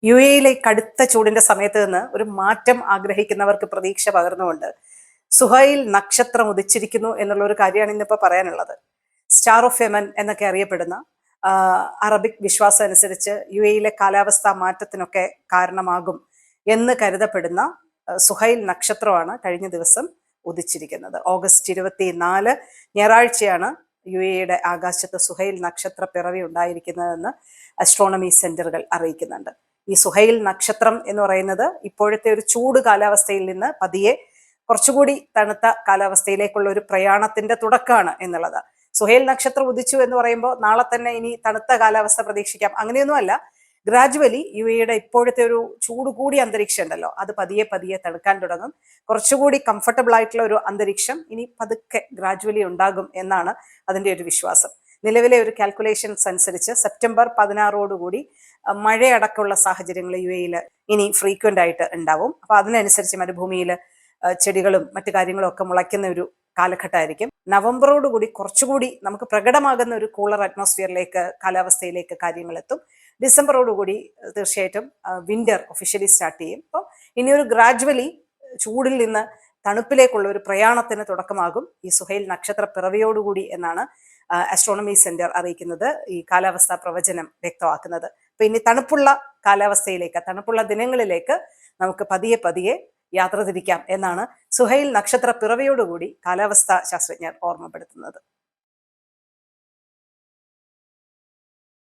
UAE കടുത്ത ചൂടിന്റെ സമയത്ത് നിന്ന് ഒരു മാറ്റം ആഗ്രഹിക്കുന്നവർക്ക് പ്രതീക്ഷ പകർന്നുകൊണ്ട് സുഹൈൽ നക്ഷത്രം ഉദിച്ചിരിക്കുന്നു എന്നുള്ള ഒരു കാര്യമാണ് ഇന്നിപ്പോൾ പറയാനുള്ളത്. സ്റ്റാർ ഓഫ് യമൻ എന്നൊക്കെ അറിയപ്പെടുന്ന അറബിക് വിശ്വാസം അനുസരിച്ച് UAE കാലാവസ്ഥാ മാറ്റത്തിനൊക്കെ കാരണമാകും എന്ന് കരുതപ്പെടുന്ന സുഹൈൽ നക്ഷത്രമാണ് കഴിഞ്ഞ ദിവസം ഉദിച്ചിരിക്കുന്നത്. ഓഗസ്റ്റ് 24 ഞായറാഴ്ചയാണ് UAE ആകാശത്ത് സുഹൈൽ നക്ഷത്ര പിറവി ഉണ്ടായിരിക്കുന്നതെന്ന് അസ്ട്രോണമി സെന്ററുകൾ അറിയിക്കുന്നുണ്ട്. ഈ സുഹൈൽ നക്ഷത്രം എന്ന് പറയുന്നത് ഇപ്പോഴത്തെ ഒരു ചൂട് കാലാവസ്ഥയിൽ നിന്ന് പതിയെ കുറച്ചുകൂടി തണുത്ത കാലാവസ്ഥയിലേക്കുള്ള ഒരു പ്രയാണത്തിന്റെ തുടക്കമാണ് എന്നുള്ളത്. സുഹൈൽ നക്ഷത്രം ഉദിച്ചു എന്ന് പറയുമ്പോൾ നാളെ തന്നെ ഇനി തണുത്ത കാലാവസ്ഥ പ്രതീക്ഷിക്കാം, അങ്ങനെയൊന്നുമല്ല. ഗ്രാജുവലി UAE ഇപ്പോഴത്തെ ഒരു ചൂട് കൂടിയ അന്തരീക്ഷം ഉണ്ടല്ലോ, അത് പതിയെ പതിയെ തണുക്കാൻ തുടങ്ങും. കുറച്ചുകൂടി കംഫർട്ടബിൾ ആയിട്ടുള്ള ഒരു അന്തരീക്ഷം ഇനി പതുക്കെ ഗ്രാജുവലി ഉണ്ടാകും എന്നാണ് അതിൻ്റെ ഒരു വിശ്വാസം. നിലവിലെ ഒരു കാൽക്കുലേഷൻസ് അനുസരിച്ച് സെപ്റ്റംബർ 16 മഴയടക്കമുള്ള സാഹചര്യങ്ങൾ UAE ഇനി ഫ്രീക്വന്റ് ആയിട്ട് ഉണ്ടാവും. അപ്പൊ അതിനനുസരിച്ച് മരുഭൂമിയിൽ ചെടികളും മറ്റു കാര്യങ്ങളും ഒക്കെ മുളയ്ക്കുന്ന ഒരു കാലഘട്ടമായിരിക്കും. നവംബറോടുകൂടി കുറച്ചുകൂടി നമുക്ക് പ്രകടമാകുന്ന ഒരു കൂളർ അറ്റ്മോസ്ഫിയറിലേക്ക്, കാലാവസ്ഥയിലേക്ക് കാര്യങ്ങൾ എത്തും. ഡിസംബറോടുകൂടി തീർച്ചയായിട്ടും വിന്റർ ഒഫീഷ്യലി സ്റ്റാർട്ട് ചെയ്യും. അപ്പോൾ ഇനിയൊരു ഗ്രാജുവലി ചൂടിൽ നിന്ന് തണുപ്പിലേക്കുള്ള ഒരു പ്രയാണത്തിന് തുടക്കമാകും ഈ സുഹൈൽ നക്ഷത്ര പിറവിയോടുകൂടി എന്നാണ് അസ്ട്രോണമി സെന്റർ അറിയിക്കുന്നത്, ഈ കാലാവസ്ഥാ പ്രവചനം വ്യക്തമാക്കുന്നത്. അപ്പൊ ഇനി തണുപ്പുള്ള കാലാവസ്ഥയിലേക്ക്, തണുപ്പുള്ള ദിനങ്ങളിലേക്ക് നമുക്ക് പതിയെ പതിയെ യാത്ര തിരിക്കാം എന്നാണ് സുഹൈൽ നക്ഷത്ര പിറവിയോടുകൂടി കാലാവസ്ഥാ ശാസ്ത്രജ്ഞർ ഓർമ്മപ്പെടുത്തുന്നത്.